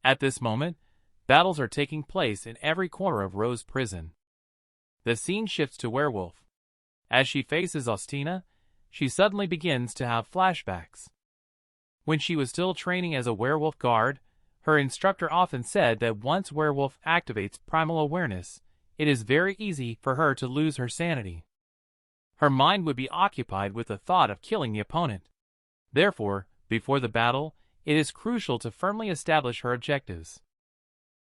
At this moment, battles are taking place in every corner of Rose prison. The scene shifts to Werewolf. As she faces Ostina, she suddenly begins to have flashbacks. When she was still training as a werewolf guard, her instructor often said that once Werewolf activates primal awareness, it is very easy for her to lose her sanity. Her mind would be occupied with the thought of killing the opponent. Therefore, before the battle, it is crucial to firmly establish her objectives.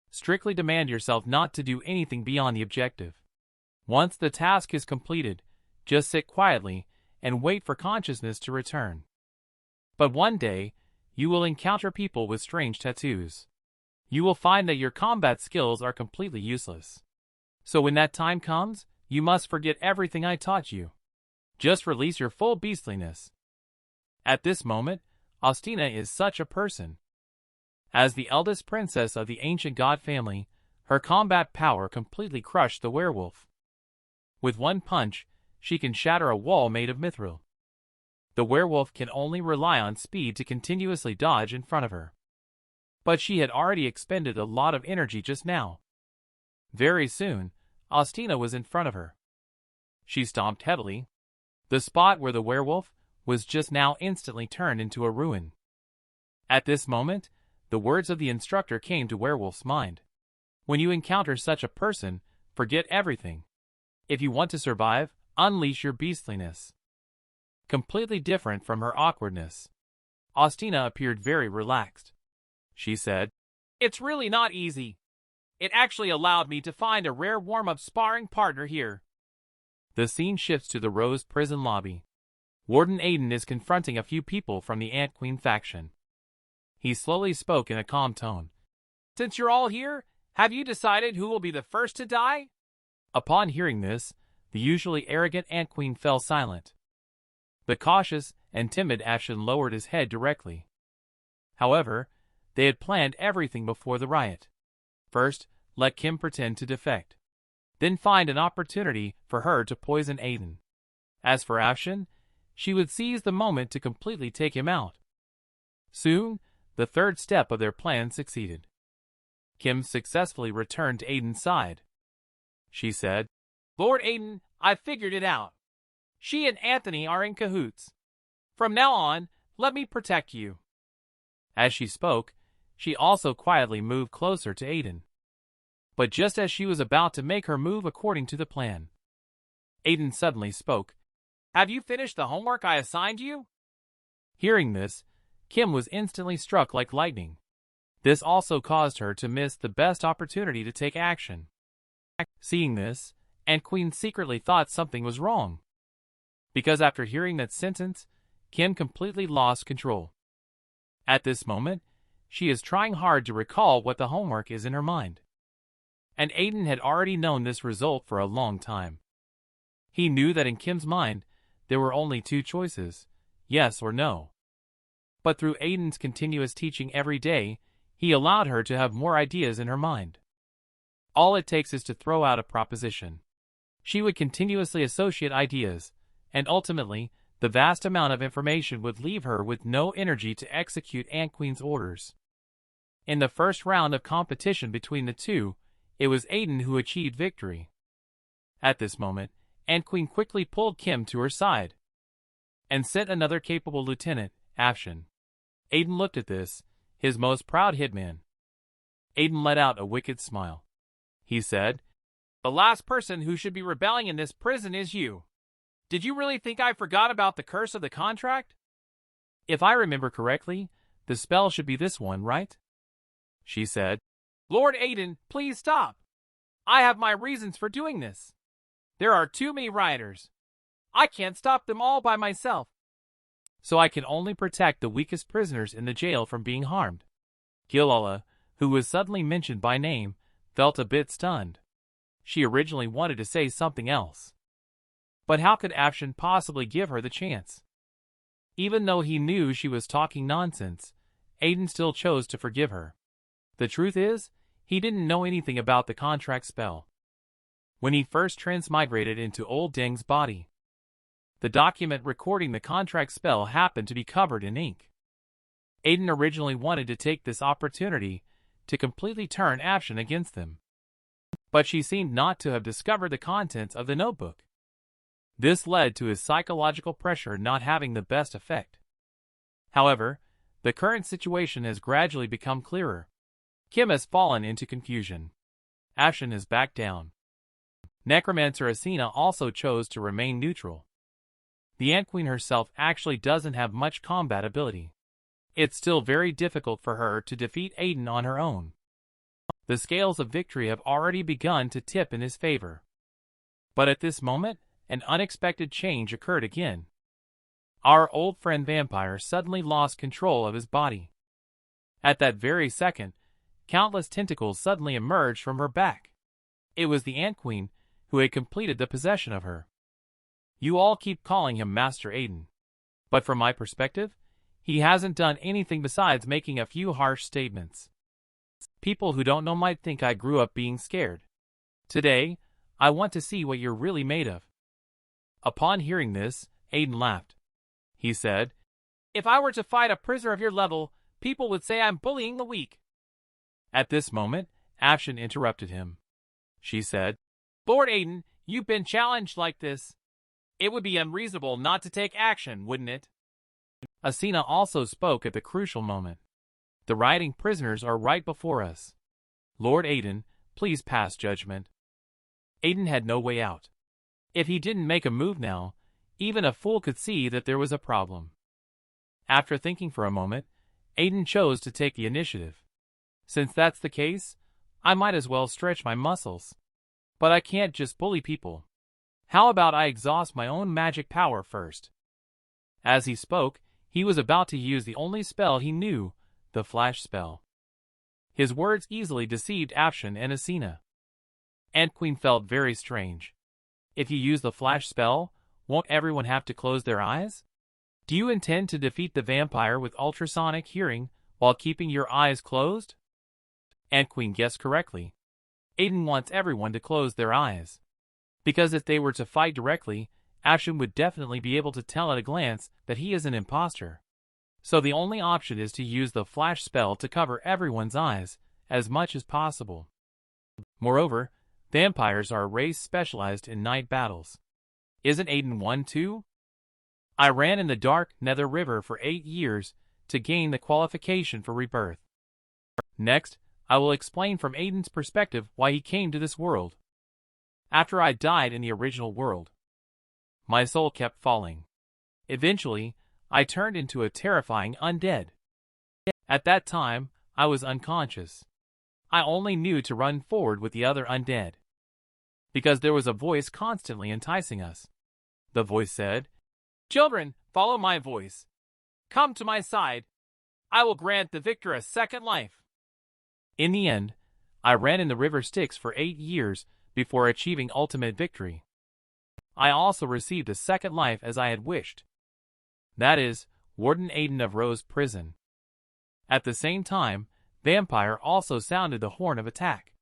Strictly demand yourself not to do anything beyond the objective. Once the task is completed, just sit quietly and wait for consciousness to return. But one day, you will encounter people with strange tattoos. You will find that your combat skills are completely useless. So when that time comes, you must forget everything I taught you. Just release your full beastliness. At this moment, Ostina is such a person. As the eldest princess of the ancient god family, her combat power completely crushed the werewolf. With one punch, she can shatter a wall made of mithril. The werewolf can only rely on speed to continuously dodge in front of her. But she had already expended a lot of energy just now. Very soon, Ostina was in front of her. She stomped heavily. The spot where the werewolf was just now instantly turned into a ruin. At this moment, the words of the instructor came to Werewolf's mind. When you encounter such a person, forget everything. If you want to survive, unleash your beastliness. Completely different from her awkwardness, Ostina appeared very relaxed. She said, "It's really not easy. It actually allowed me to find a rare warm-up sparring partner here." The scene shifts to the Rose prison lobby. Warden Aiden is confronting a few people from the Ant Queen faction. He slowly spoke in a calm tone. "Since you're all here, have you decided who will be the first to die?" Upon hearing this, the usually arrogant Ant Queen fell silent. The cautious and timid Ashen lowered his head directly. However, they had planned everything before the riot. First, let Kim pretend to defect. Then find an opportunity for her to poison Aiden. As for Ashen, she would seize the moment to completely take him out. Soon, the third step of their plan succeeded. Kim successfully returned to Aiden's side. She said, "Lord Aiden, I've figured it out. She and Anthony are in cahoots. From now on, let me protect you." As she spoke, she also quietly moved closer to Aiden. But just as she was about to make her move according to the plan, Aiden suddenly spoke. "Have you finished the homework I assigned you?" Hearing this, Kim was instantly struck like lightning. This also caused her to miss the best opportunity to take action. Seeing this, Ant Queen secretly thought something was wrong. Because after hearing that sentence, Kim completely lost control. At this moment, she is trying hard to recall what the homework is in her mind. And Aiden had already known this result for a long time. He knew that in Kim's mind, there were only two choices, yes or no. But through Aiden's continuous teaching every day, he allowed her to have more ideas in her mind. All it takes is to throw out a proposition. She would continuously associate ideas, and ultimately, the vast amount of information would leave her with no energy to execute Ant Queen's orders. In the first round of competition between the two, it was Aiden who achieved victory. At this moment, Ant Queen quickly pulled Kim to her side and sent another capable lieutenant, Ashen. Aiden looked at this, his most proud hitman. Aiden let out a wicked smile. He said, "The last person who should be rebelling in this prison is you. Did you really think I forgot about the curse of the contract? If I remember correctly, the spell should be this one, right?" She said, "Lord Aiden, please stop. I have my reasons for doing this. There are too many rioters. I can't stop them all by myself. So I can only protect the weakest prisoners in the jail from being harmed." Gilala, who was suddenly mentioned by name, felt a bit stunned. She originally wanted to say something else. But how could Afshin possibly give her the chance? Even though he knew she was talking nonsense, Aiden still chose to forgive her. The truth is, he didn't know anything about the contract spell. When he first transmigrated into Old Deng's body, the document recording the contract spell happened to be covered in ink. Aiden originally wanted to take this opportunity to completely turn Afshin against them. But she seemed not to have discovered the contents of the notebook. This led to his psychological pressure not having the best effect. However, the current situation has gradually become clearer. Kim has fallen into confusion. Afshin has backed down. Necromancer Asina also chose to remain neutral. The Ant Queen herself actually doesn't have much combat ability. It's still very difficult for her to defeat Aiden on her own. The scales of victory have already begun to tip in his favor. But at this moment, an unexpected change occurred again. Our old friend Vampire suddenly lost control of his body. At that very second, countless tentacles suddenly emerged from her back. It was the Ant Queen who had completed the possession of her. You all keep calling him Master Aiden. But from my perspective, he hasn't done anything besides making a few harsh statements. People who don't know might think I grew up being scared. Today, I want to see what you're really made of. Upon hearing this, Aiden laughed. He said, "If I were to fight a prisoner of your level, people would say I'm bullying the weak." At this moment, Afshin interrupted him. She said, "Lord Aiden, you've been challenged like this. It would be unreasonable not to take action, wouldn't it?" Asina also spoke at the crucial moment. "The rioting prisoners are right before us. Lord Aiden, please pass judgment." Aiden had no way out. If he didn't make a move now, even a fool could see that there was a problem. After thinking for a moment, Aiden chose to take the initiative. Since that's the case, I might as well stretch my muscles. But I can't just bully people. How about I exhaust my own magic power first? As he spoke, he was about to use the only spell he knew, the flash spell. His words easily deceived Afshin and Asina. Ant Queen felt very strange. If you use the flash spell, won't everyone have to close their eyes? Do you intend to defeat the vampire with ultrasonic hearing while keeping your eyes closed? Ant Queen guessed correctly. Aiden wants everyone to close their eyes. Because if they were to fight directly, Afshin would definitely be able to tell at a glance that he is an imposter. So the only option is to use the flash spell to cover everyone's eyes as much as possible. Moreover, vampires are a race specialized in night battles. Isn't Aiden one too? I ran in the dark Nether River for 8 years to gain the qualification for rebirth. Next, I will explain from Aiden's perspective why he came to this world. After I died in the original world, my soul kept falling. Eventually, I turned into a terrifying undead. At that time, I was unconscious. I only knew to run forward with the other undead. Because there was a voice constantly enticing us. The voice said, "Children, follow my voice. Come to my side. I will grant the victor a second life." In the end, I ran in the river Styx for 8 years before achieving ultimate victory. I also received a second life as I had wished. That is, Warden Aiden of Rose Prison. At the same time, Vampire also sounded the horn of attack.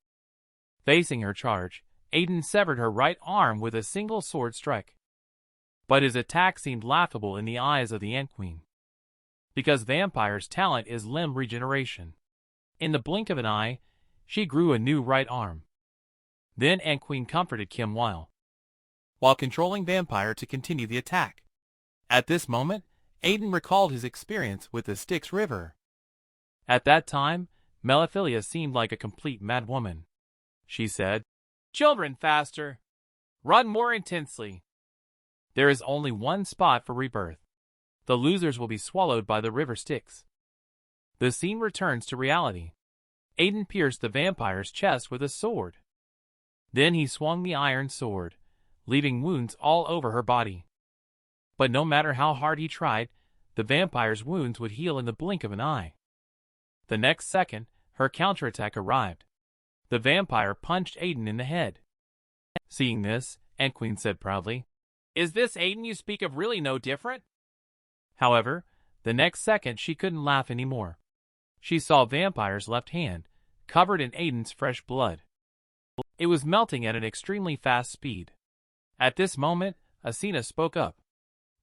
Facing her charge, Aiden severed her right arm with a single sword strike. But his attack seemed laughable in the eyes of the Ant Queen. Because Vampire's talent is limb regeneration. In the blink of an eye, she grew a new right arm. Then Ant Queen comforted Kim while controlling Vampire to continue the attack. At this moment, Aiden recalled his experience with the Styx River. At that time, Meliphilia seemed like a complete madwoman. She said, "Children, faster! Run more intensely! There is only one spot for rebirth. The losers will be swallowed by the river Styx." The scene returns to reality. Aiden pierced the vampire's chest with a sword. Then he swung the iron sword, leaving wounds all over her body. But no matter how hard he tried, the vampire's wounds would heal in the blink of an eye. The next second, her counterattack arrived. The vampire punched Aiden in the head. Seeing this, Ant Queen said proudly, "Is this Aiden you speak of really no different?" However, the next second she couldn't laugh anymore. She saw Vampire's left hand, covered in Aiden's fresh blood. It was melting at an extremely fast speed. At this moment, Asina spoke up.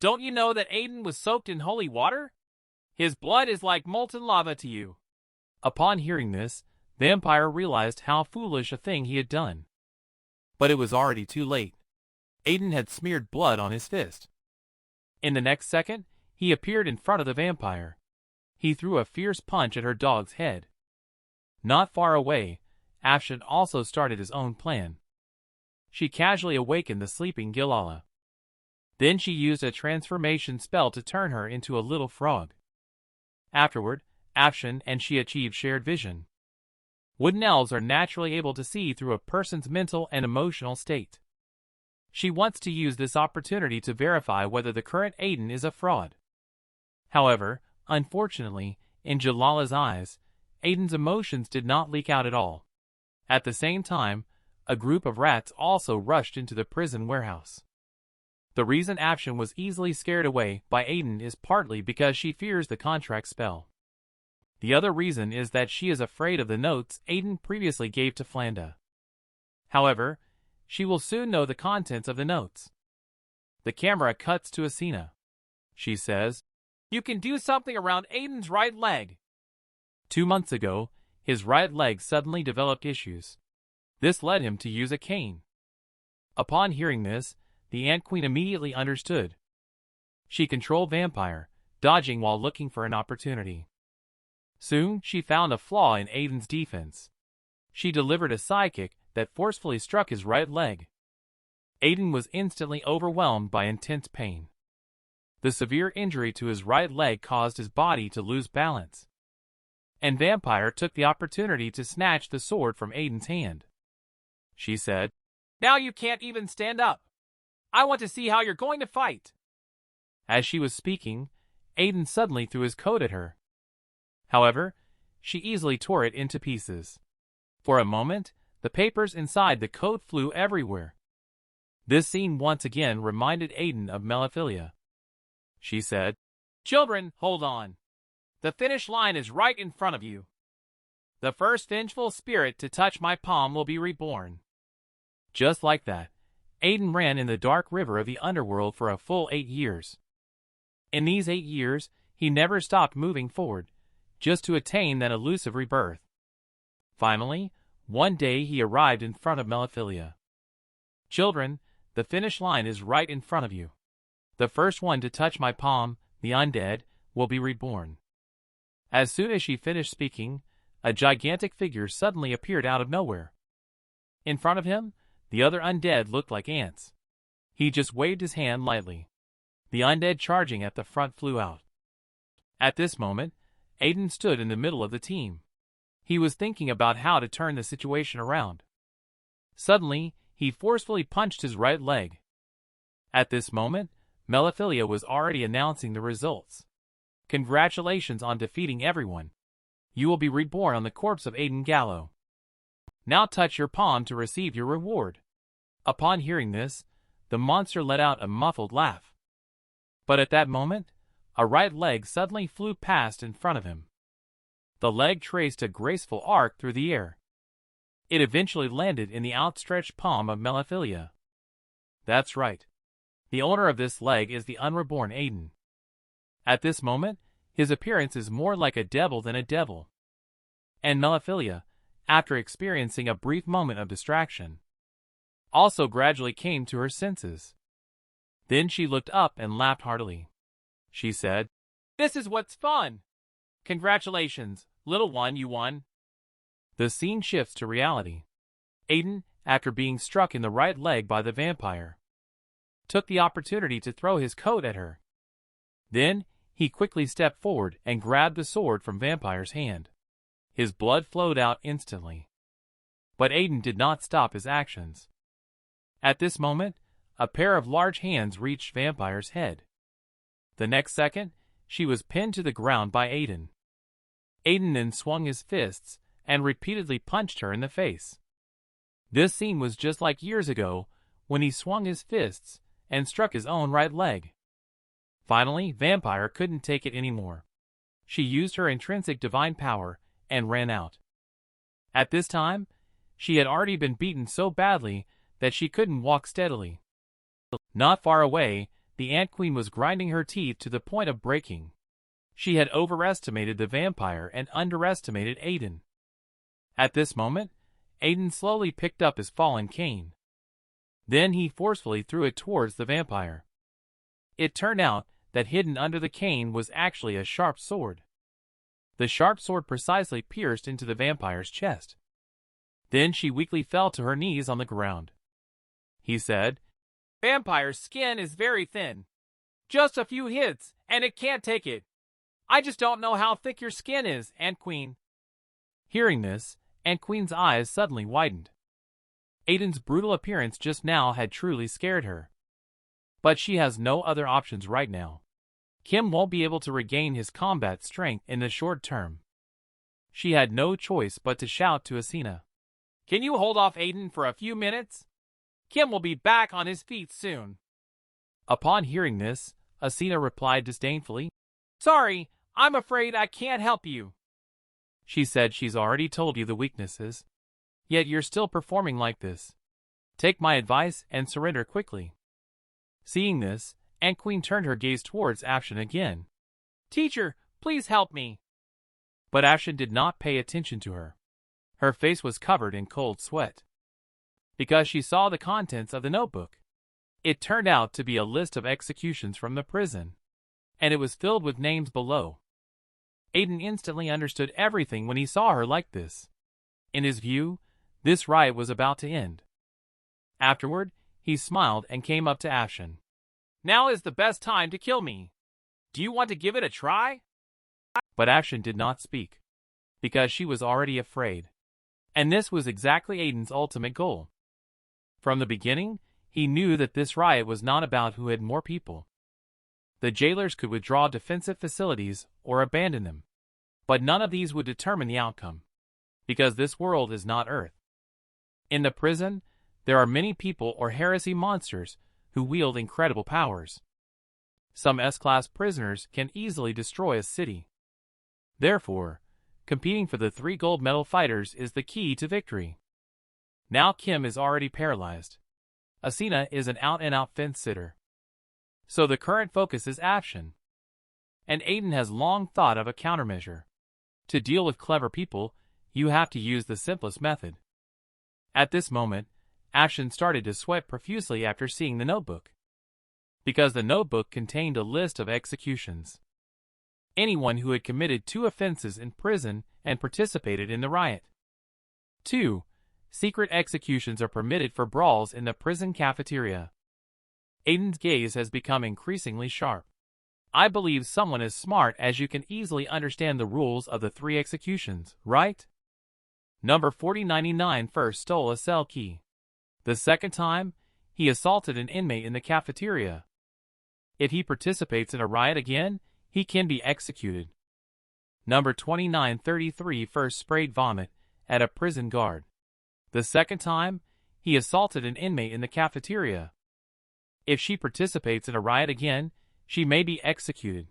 "Don't you know that Aiden was soaked in holy water? His blood is like molten lava to you." Upon hearing this, Vampire realized how foolish a thing he had done. But it was already too late. Aiden had smeared blood on his fist. In the next second, he appeared in front of the vampire. He threw a fierce punch at her dog's head. Not far away, Afshin also started his own plan. She casually awakened the sleeping Gilala. Then she used a transformation spell to turn her into a little frog. Afterward, Afshin and she achieved shared vision. Wooden elves are naturally able to see through a person's mental and emotional state. She wants to use this opportunity to verify whether the current Aiden is a fraud. However, unfortunately, in Jalala's eyes, Aiden's emotions did not leak out at all. At the same time, a group of rats also rushed into the prison warehouse. The reason Afshin was easily scared away by Aiden is partly because she fears the contract spell. The other reason is that she is afraid of the notes Aiden previously gave to Flanda. However, she will soon know the contents of the notes. The camera cuts to Asina. She says, "You can do something around Aiden's right leg." 2 months ago, his right leg suddenly developed issues. This led him to use a cane. Upon hearing this, the Ant Queen immediately understood. She controlled Vampire, dodging while looking for an opportunity. Soon, she found a flaw in Aiden's defense. She delivered a sidekick that forcefully struck his right leg. Aiden was instantly overwhelmed by intense pain. The severe injury to his right leg caused his body to lose balance. And Vampire took the opportunity to snatch the sword from Aiden's hand. She said, "Now you can't even stand up. I want to see how you're going to fight." As she was speaking, Aiden suddenly threw his coat at her. However, she easily tore it into pieces. For a moment, the papers inside the coat flew everywhere. This scene once again reminded Aiden of Meliphilia. She said, "Children, hold on. The finish line is right in front of you. The first vengeful spirit to touch my palm will be reborn." Just like that, Aiden ran in the dark river of the underworld for a full 8 years. In these 8 years, he never stopped moving forward, just to attain that elusive rebirth. Finally, one day he arrived in front of Meliphilia. "Children, the finish line is right in front of you. The first one to touch my palm, the undead, will be reborn." As soon as she finished speaking, a gigantic figure suddenly appeared out of nowhere. In front of him, the other undead looked like ants. He just waved his hand lightly. The undead charging at the front flew out. At this moment, Aiden stood in the middle of the team. He was thinking about how to turn the situation around. Suddenly, he forcefully punched his right leg. At this moment, Meliphilia was already announcing the results. "Congratulations on defeating everyone. You will be reborn on the corpse of Aiden Gallo. Now touch your palm to receive your reward." Upon hearing this, the monster let out a muffled laugh. But at that moment, a right leg suddenly flew past in front of him. The leg traced a graceful arc through the air. It eventually landed in the outstretched palm of Meliphilia. That's right. The owner of this leg is the unreborn Aiden. At this moment, his appearance is more like a devil than a devil. And Meliphilia, after experiencing a brief moment of distraction, also gradually came to her senses. Then she looked up and laughed heartily. She said, "This is what's fun! Congratulations, little one, you won." The scene shifts to reality. Aiden, after being struck in the right leg by the vampire, took the opportunity to throw his coat at her. Then, he quickly stepped forward and grabbed the sword from Vampire's hand. His blood flowed out instantly. But Aiden did not stop his actions. At this moment, a pair of large hands reached Vampire's head. The next second, she was pinned to the ground by Aiden. Aiden then swung his fists and repeatedly punched her in the face. This scene was just like years ago when he swung his fists and struck his own right leg. Finally, Vampire couldn't take it anymore. She used her intrinsic divine power and ran out. At this time, she had already been beaten so badly that she couldn't walk steadily. Not far away, the Ant Queen was grinding her teeth to the point of breaking. She had overestimated the vampire and underestimated Aiden. At this moment, Aiden slowly picked up his fallen cane. Then he forcefully threw it towards the vampire. It turned out that hidden under the cane was actually a sharp sword. The sharp sword precisely pierced into the vampire's chest. Then she weakly fell to her knees on the ground. He said, "Vampire's skin is very thin. Just a few hits, and it can't take it. I just don't know how thick your skin is, Ant Queen." Hearing this, Ant Queen's eyes suddenly widened. Aiden's brutal appearance just now had truly scared her. But she has no other options right now. Kim won't be able to regain his combat strength in the short term. She had no choice but to shout to Asina, "Can you hold off Aiden for a few minutes? Kim will be back on his feet soon." Upon hearing this, Asina replied disdainfully, "Sorry, I'm afraid I can't help you." She said, "She's already told you the weaknesses. Yet you're still performing like this. Take my advice and surrender quickly." Seeing this, Ant Queen turned her gaze towards Afshin again. "Teacher, please help me." But Afshin did not pay attention to her. Her face was covered in cold sweat. Because she saw the contents of the notebook. It turned out to be a list of executions from the prison. And it was filled with names below. Aiden instantly understood everything when he saw her like this. In his view, this riot was about to end. Afterward, he smiled and came up to Afshin. "Now is the best time to kill me. Do you want to give it a try?" But Afshin did not speak, because she was already afraid. And this was exactly Aiden's ultimate goal. From the beginning, he knew that this riot was not about who had more people. The jailers could withdraw defensive facilities or abandon them. But none of these would determine the outcome. Because this world is not Earth. In the prison, there are many people or heresy monsters who wield incredible powers. Some S-class prisoners can easily destroy a city. Therefore, competing for the 3 gold medal fighters is the key to victory. Now Kim is already paralyzed. Asina is an out-and-out fence-sitter. So the current focus is Afshin. And Aiden has long thought of a countermeasure. To deal with clever people, you have to use the simplest method. At this moment, Afshin started to sweat profusely after seeing the notebook. Because the notebook contained a list of executions. Anyone who had committed 2 offenses in prison and participated in the riot. 2. Secret executions are permitted for brawls in the prison cafeteria. Aiden's gaze has become increasingly sharp. I believe someone as smart as you can easily understand the rules of the 3 executions, right? Number 4099 first stole a cell key. The second time, he assaulted an inmate in the cafeteria. If he participates in a riot again, he can be executed. Number 2933 first sprayed vomit at a prison guard. The second time, he assaulted an inmate in the cafeteria. If she participates in a riot again, she may be executed.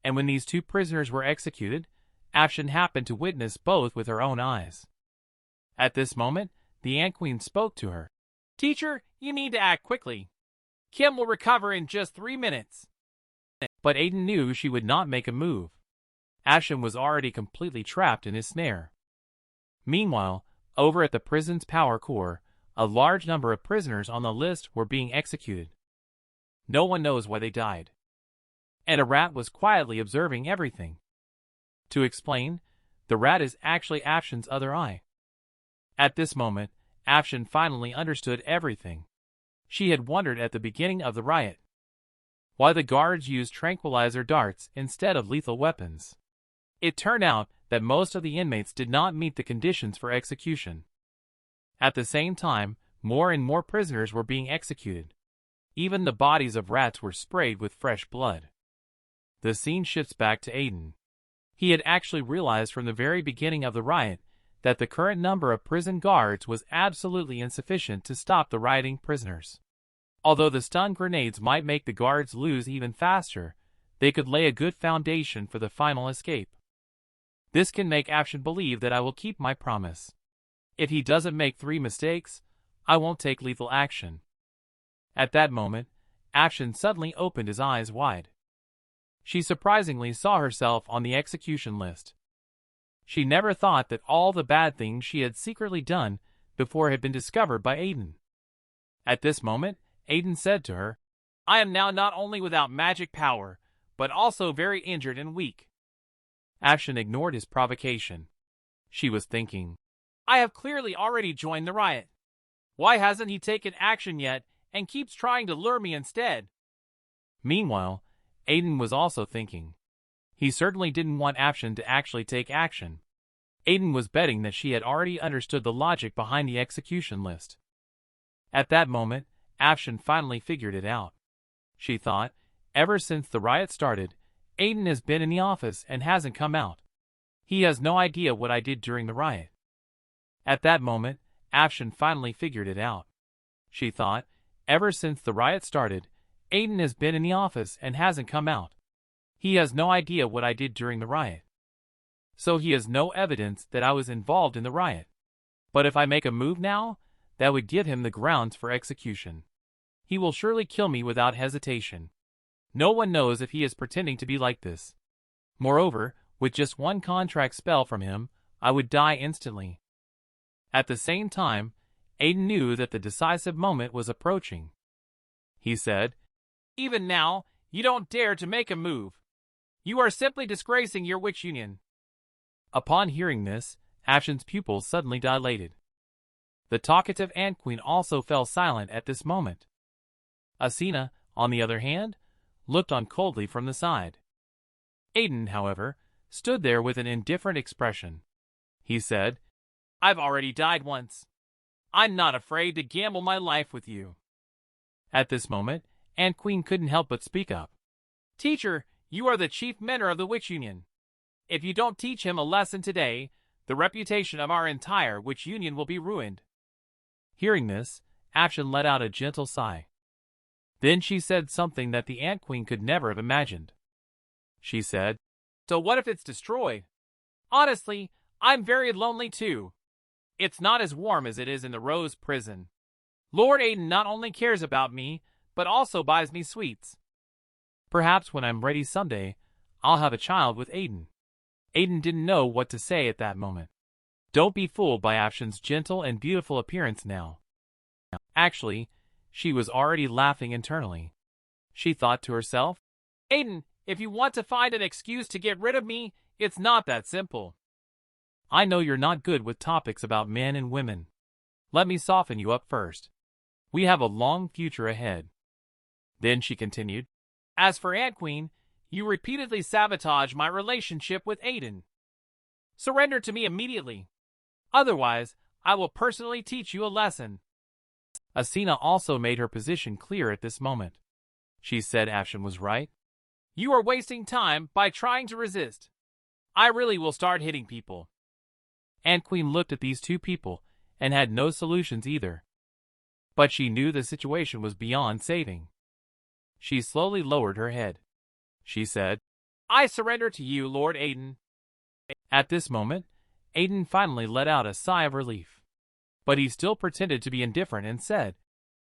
And when these 2 prisoners were executed, Afshin happened to witness both with her own eyes. At this moment, the Ant Queen spoke to her. "Teacher, you need to act quickly. Kim will recover in just 3 minutes." But Aiden knew she would not make a move. Afshin was already completely trapped in his snare. Meanwhile, over at the prison's power core, a large number of prisoners on the list were being executed. No one knows why they died. And a rat was quietly observing everything. To explain, the rat is actually Afshin's other eye. At this moment, Afshin finally understood everything. She had wondered at the beginning of the riot why the guards used tranquilizer darts instead of lethal weapons. It turned out that most of the inmates did not meet the conditions for execution. At the same time, more and more prisoners were being executed. Even the bodies of rats were sprayed with fresh blood. The scene shifts back to Aiden. He had actually realized from the very beginning of the riot that the current number of prison guards was absolutely insufficient to stop the rioting prisoners. Although the stun grenades might make the guards lose even faster, they could lay a good foundation for the final escape. This can make Afshin believe that I will keep my promise. If he doesn't make 3 mistakes, I won't take lethal action. At that moment, Afshin suddenly opened his eyes wide. She surprisingly saw herself on the execution list. She never thought that all the bad things she had secretly done before had been discovered by Aiden. At this moment, Aiden said to her, "I am now not only without magic power, but also very injured and weak." Afshin ignored his provocation. She was thinking, "I have clearly already joined the riot. Why hasn't he taken action yet and keeps trying to lure me instead?" Meanwhile, Aiden was also thinking. He certainly didn't want Afshin to actually take action. Aiden was betting that she had already understood the logic behind the execution list. At that moment, Afshin finally figured it out. She thought, ever since the riot started, Aiden has been in the office and hasn't come out. He has no idea what I did during the riot. At that moment, Afshin finally figured it out. She thought, ever since the riot started, Aiden has been in the office and hasn't come out. He has no idea what I did during the riot. So he has no evidence that I was involved in the riot. But if I make a move now, that would give him the grounds for execution. He will surely kill me without hesitation. No one knows if he is pretending to be like this. Moreover, with just one contract spell from him, I would die instantly. At the same time, Aiden knew that the decisive moment was approaching. He said, "Even now, you don't dare to make a move. You are simply disgracing your witch union." Upon hearing this, Afshin's pupils suddenly dilated. The talkative Ant Queen also fell silent at this moment. Asina, on the other hand, looked on coldly from the side. Aiden, however, stood there with an indifferent expression. He said, "I've already died once. I'm not afraid to gamble my life with you." At this moment, Ant Queen couldn't help but speak up. "Teacher, you are the chief mentor of the Witch Union. If you don't teach him a lesson today, the reputation of our entire Witch Union will be ruined." Hearing this, Afshin let out a gentle sigh. Then she said something that the Ant Queen could never have imagined. She said, "So what if it's destroyed? Honestly, I'm very lonely too. It's not as warm as it is in the Rose prison. Lord Aiden not only cares about me, but also buys me sweets. Perhaps when I'm ready someday, I'll have a child with Aiden." Aiden didn't know what to say at that moment. Don't be fooled by Afshin's gentle and beautiful appearance now. Actually, she was already laughing internally. She thought to herself, "Aiden, if you want to find an excuse to get rid of me, it's not that simple. I know you're not good with topics about men and women. Let me soften you up first. We have a long future ahead." Then she continued, "As for Ant Queen, you repeatedly sabotage my relationship with Aiden. Surrender to me immediately. Otherwise, I will personally teach you a lesson." Asina also made her position clear at this moment. She said Afshin was right. "You are wasting time by trying to resist. I really will start hitting people." Ant Queen looked at these two people and had no solutions either. But she knew the situation was beyond saving. She slowly lowered her head. She said, "I surrender to you, Lord Aiden." At this moment, Aiden finally let out a sigh of relief. But he still pretended to be indifferent and said,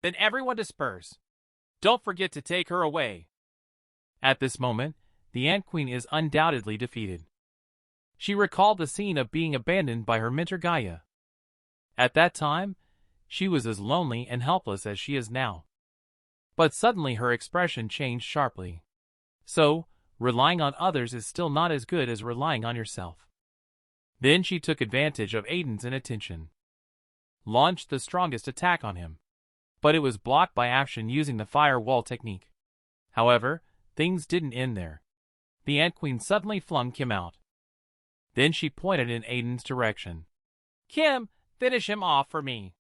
"Then everyone disperse. Don't forget to take her away." At this moment, the Ant Queen is undoubtedly defeated. She recalled the scene of being abandoned by her mentor Gaia. At that time, she was as lonely and helpless as she is now. But suddenly her expression changed sharply. So, relying on others is still not as good as relying on yourself. Then she took advantage of Aiden's inattention. Launched the strongest attack on him. But it was blocked by Afshin using the firewall technique. However, things didn't end there. The Ant Queen suddenly flung Kim out. Then she pointed in Aiden's direction. "Kim, finish him off for me."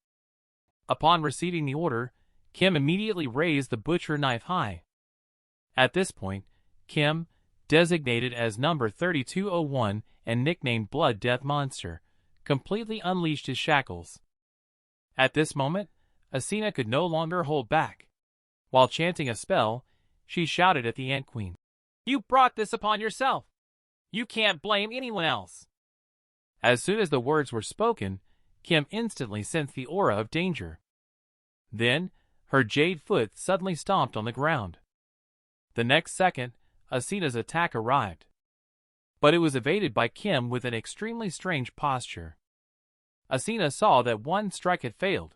Upon receiving the order, Kim immediately raised the butcher knife high. At this point, Kim, designated as number 3201 and nicknamed Blood Death Monster, completely unleashed his shackles. At this moment, Asina could no longer hold back. While chanting a spell, she shouted at the Ant Queen, "You brought this upon yourself. You can't blame anyone else." As soon as the words were spoken, Kim instantly sensed the aura of danger. Then, her jade foot suddenly stomped on the ground. The next second, Asina's attack arrived. but it was evaded by Kim with an extremely strange posture. Asina saw that one strike had failed.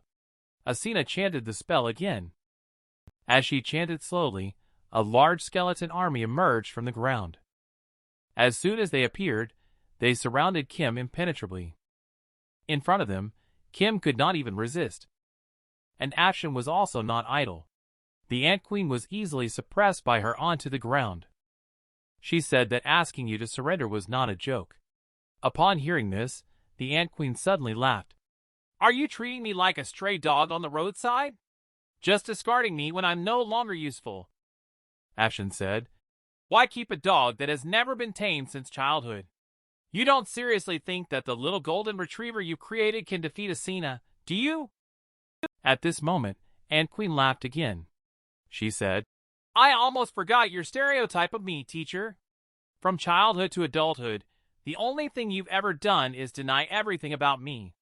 Asina chanted the spell again. As she chanted slowly, a large skeleton army emerged from the ground. As soon as they appeared, they surrounded Kim impenetrably. In front of them, Kim could not even resist. And action was also not idle. The Ant Queen was easily suppressed by her onto the ground. She said that asking you to surrender was not a joke. Upon hearing this, the Ant Queen suddenly laughed. "Are you treating me like a stray dog on the roadside? Just discarding me when I'm no longer useful?" Ashen said, "Why keep a dog that has never been tamed since childhood? You don't seriously think that the little golden retriever you created can defeat Asina, do you?" At this moment, Ant Queen laughed again. She said, "I almost forgot your stereotype of me, teacher. From childhood to adulthood, the only thing you've ever done is deny everything about me.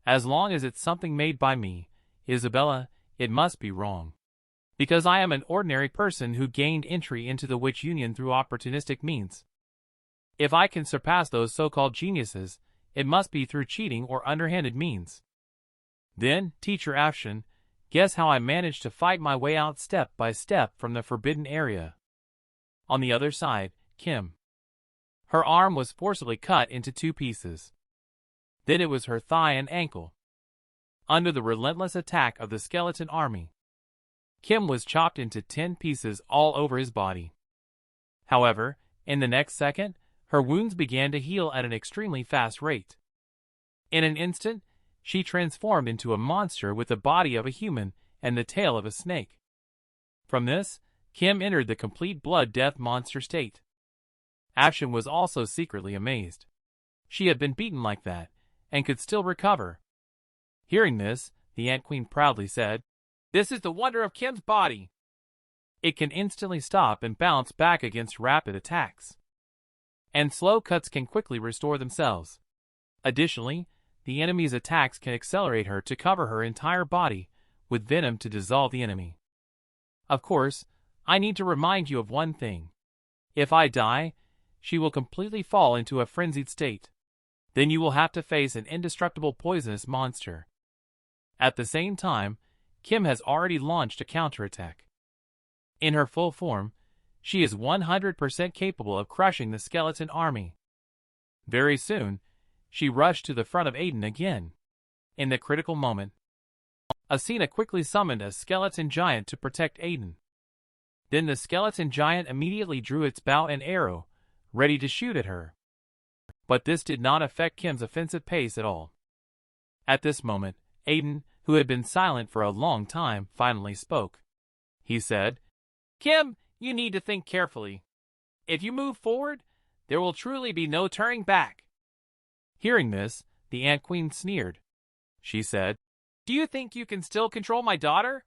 As long as it's something made by me, Isabella, it must be wrong. Because I am an ordinary person who gained entry into the witch union through opportunistic means. If I can surpass those so-called geniuses, it must be through cheating or underhanded means. Then, Teacher Afshin, guess how I managed to fight my way out step by step from the forbidden area." On the other side, Kim. Her arm was forcibly cut into 2 pieces. Then it was her thigh and ankle. Under the relentless attack of the skeleton army, Kim was chopped into 10 pieces all over his body. However, in the next second, her wounds began to heal at an extremely fast rate. In an instant, she transformed into a monster with the body of a human and the tail of a snake. From this, Kim entered the complete blood death monster state. Afshin was also secretly amazed. She had been beaten like that, and could still recover. Hearing this, the Ant Queen proudly said, "This is the wonder of Kim's body. It can instantly stop and bounce back against rapid attacks. And slow cuts can quickly restore themselves. Additionally, the enemy's attacks can accelerate her to cover her entire body with venom to dissolve the enemy. Of course, I need to remind you of one thing. If I die, she will completely fall into a frenzied state. Then you will have to face an indestructible poisonous monster." At the same time, Kim has already launched a counterattack. In her full form, she is 100% capable of crushing the skeleton army. Very soon, she rushed to the front of Aiden again. In the critical moment, Asina quickly summoned a skeleton giant to protect Aiden. Then the skeleton giant immediately drew its bow and arrow, ready to shoot at her. But this did not affect Kim's offensive pace at all. At this moment, Aiden, who had been silent for a long time, finally spoke. He said, "Kim, you need to think carefully. If you move forward, there will truly be no turning back." Hearing this, the Ant Queen sneered. She said, "Do you think you can still control my daughter?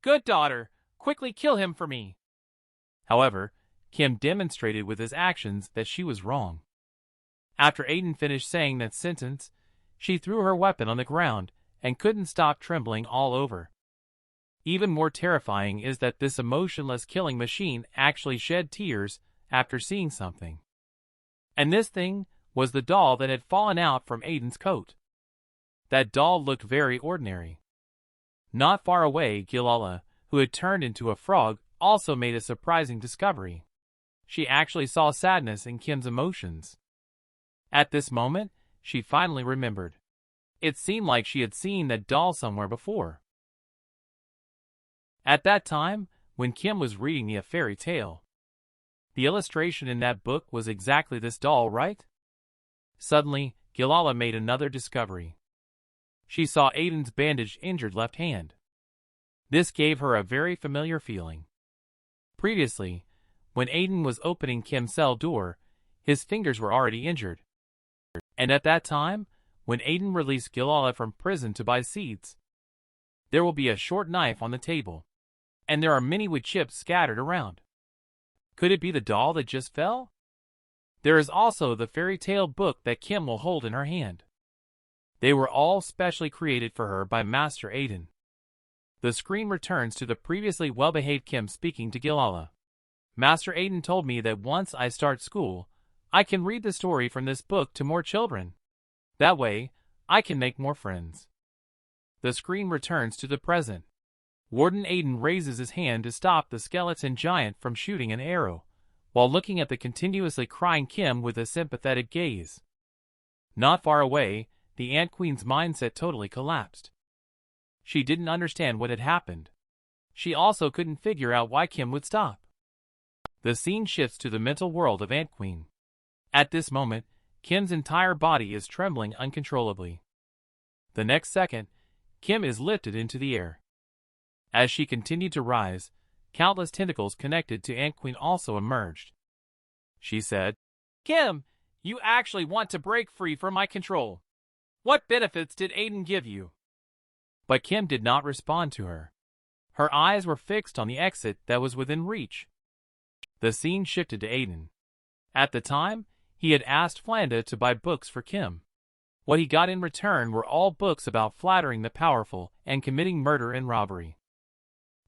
Good daughter, quickly kill him for me." However, Kim demonstrated with his actions that she was wrong. After Aiden finished saying that sentence, she threw her weapon on the ground and couldn't stop trembling all over. Even more terrifying is that this emotionless killing machine actually shed tears after seeing something. And this thing was the doll that had fallen out from Aiden's coat. That doll looked very ordinary. Not far away, Gilala, who had turned into a frog, also made a surprising discovery. She actually saw sadness in Kim's emotions. At this moment, she finally remembered. It seemed like she had seen that doll somewhere before. At that time, when Kim was reading the fairy tale, the illustration in that book was exactly this doll, right? Suddenly, Gilala made another discovery. She saw Aiden's bandaged, injured left hand. This gave her a very familiar feeling. Previously, when Aiden was opening Kim's cell door, his fingers were already injured. And at that time, when Aiden released Gilala from prison to buy seeds, there will be a short knife on the table, and there are many wood chips scattered around. Could it be the doll that just fell? There is also the fairy tale book that Kim will hold in her hand. They were all specially created for her by Master Aiden. The screen returns to the previously well-behaved Kim speaking to Gilala. "Master Aiden told me that once I start school, I can read the story from this book to more children. That way, I can make more friends. The screen returns to the present. Warden Aiden raises his hand to stop the skeleton giant from shooting an arrow, while looking at the continuously crying Kim with a sympathetic gaze. Not far away, the Ant Queen's mindset totally collapsed. She didn't understand what had happened. She also couldn't figure out why Kim would stop. The scene shifts to the mental world of Ant Queen. At this moment, Kim's entire body is trembling uncontrollably. The next second, Kim is lifted into the air. As she continued to rise, countless tentacles connected to Ant Queen also emerged. She said, "Kim, you actually want to break free from my control. What benefits did Aiden give you?" But Kim did not respond to her. Her eyes were fixed on the exit that was within reach. The scene shifted to Aiden. At the time, he had asked Flanda to buy books for Kim. What he got in return were all books about flattering the powerful and committing murder and robbery.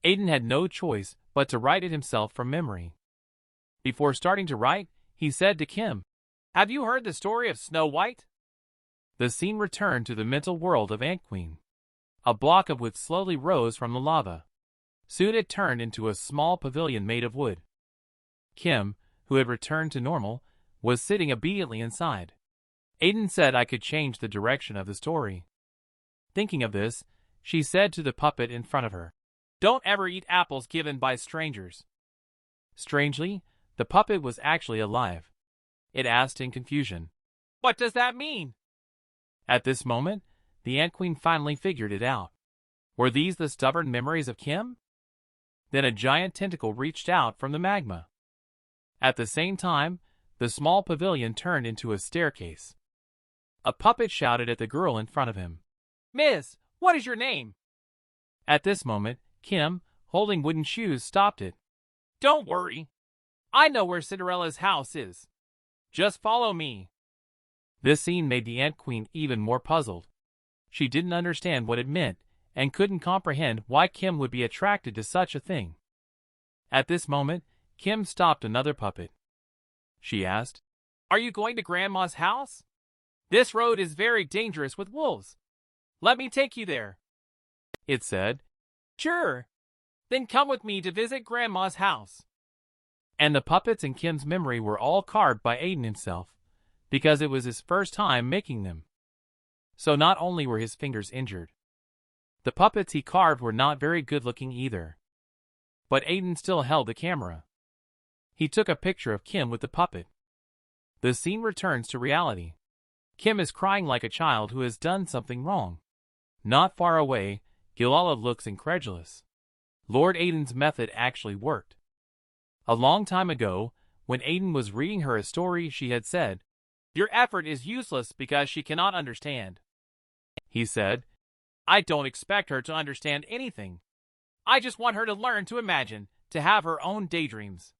Aiden had no choice but to write it himself from memory. Before starting to write, he said to Kim, "Have you heard the story of Snow White?" The scene returned to the mental world of Ant Queen. A block of wood slowly rose from the lava. Soon it turned into a small pavilion made of wood. Kim, who had returned to normal, was sitting obediently inside. Aiden said I could change the direction of the story. Thinking of this, she said to the puppet in front of her, "Don't ever eat apples given by strangers." Strangely, the puppet was actually alive. It asked in confusion, "What does that mean?" At this moment, the Ant Queen finally figured it out. Were these the stubborn memories of Kim? Then a giant tentacle reached out from the magma. At the same time, the small pavilion turned into a staircase. A puppet shouted at the girl in front of him, "Miss, what is your name?" At this moment, Kim, holding wooden shoes, stopped it. "Don't worry. I know where Cinderella's house is. Just follow me." This scene made the Ant Queen even more puzzled. She didn't understand what it meant and couldn't comprehend why Kim would be attracted to such a thing. At this moment, Kim stopped another puppet. She asked, "Are you going to Grandma's house? This road is very dangerous with wolves. Let me take you there." It said, "Sure. Then come with me to visit Grandma's house." And the puppets in Kim's memory were all carved by Aiden himself, because it was his first time making them. So not only were his fingers injured, the puppets he carved were not very good looking either. But Aiden still held the camera. He took a picture of Kim with the puppet. The scene returns to reality. Kim is crying like a child who has done something wrong. Not far away, Gilala looks incredulous. Lord Aiden's method actually worked. A long time ago, when Aiden was reading her a story, she had said, "Your effort is useless because she cannot understand." He said, "I don't expect her to understand anything. I just want her to learn to imagine, to have her own daydreams.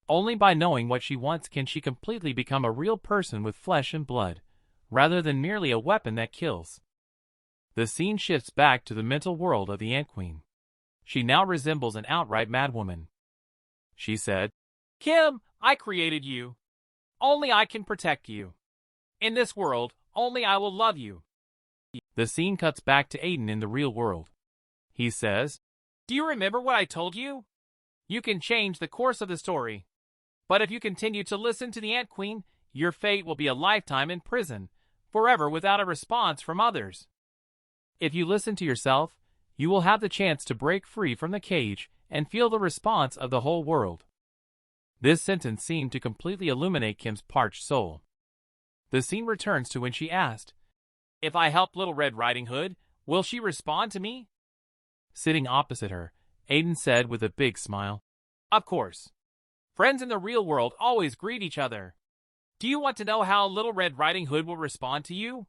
Only by knowing what she wants can she completely become a real person with flesh and blood, rather than merely a weapon that kills." The scene shifts back to the mental world of the Ant Queen. She now resembles an outright madwoman. She said, "Kim, I created you. Only I can protect you. In this world, only I will love you." The scene cuts back to Aiden in the real world. He says, "Do you remember what I told you? You can change the course of the story. But if you continue to listen to the Ant Queen, your fate will be a lifetime in prison, forever without a response from others. If you listen to yourself, you will have the chance to break free from the cage and feel the response of the whole world." This sentence seemed to completely illuminate Kim's parched soul. The scene returns to when she asked, "If I help Little Red Riding Hood, will she respond to me?" Sitting opposite her, Aiden said with a big smile, "Of course. Friends in the real world always greet each other. Do you want to know how Little Red Riding Hood will respond to you?"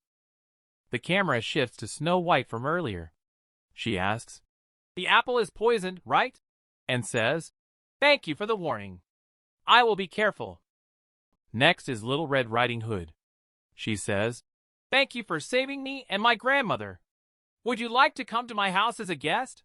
The camera shifts to Snow White from earlier. She asks, "The apple is poisoned, right?" And says, "Thank you for the warning. I will be careful." Next is Little Red Riding Hood. She says, "Thank you for saving me and my grandmother. Would you like to come to my house as a guest?"